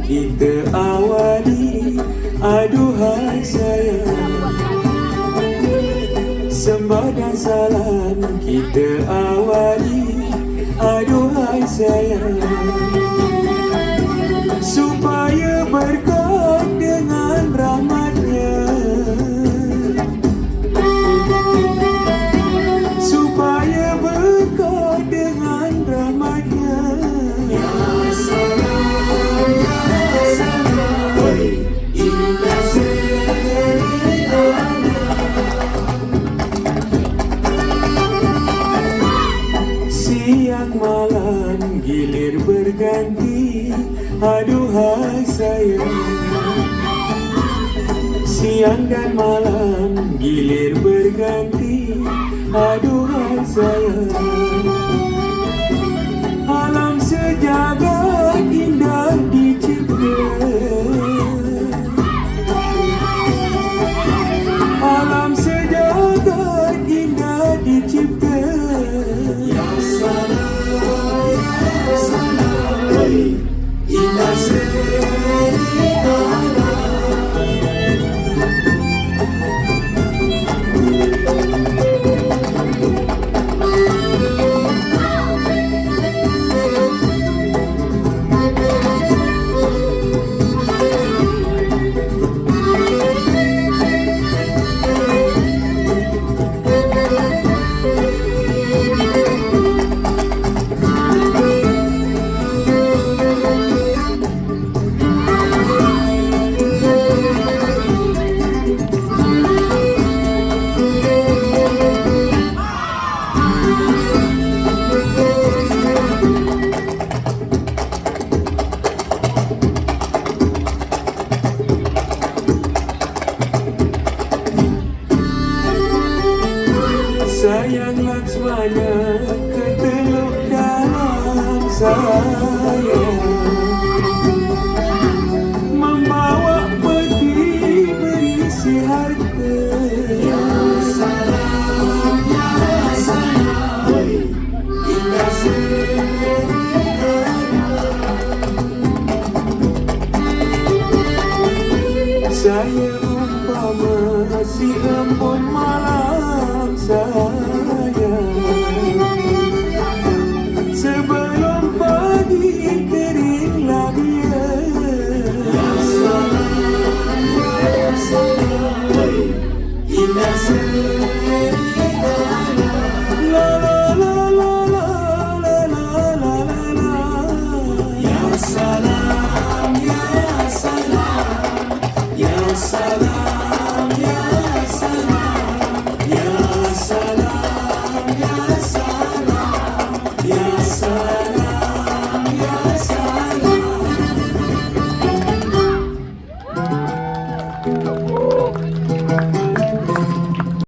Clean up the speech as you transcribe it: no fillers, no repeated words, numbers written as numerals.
kita awali. Aduhai sayang, sembah dan salam kita awali. Aduhai sayang, supaya berkat dengan rahmatnya, supaya berkat dengan rahmatnya. Ya salam, ya salam, ila siang malam gilir berganti. Aduhai sayang, siang dan malam gilir berganti. Aduhai sayang, alam sejagat indah dicipta, alam sejagat indah dicipta. Ya salam, ya salam, ila sayang Laksmana keteluk dalam sayang, membawa peti berisi harta. Ya salam, ya salam, ila saya umpama si embun malam sayang,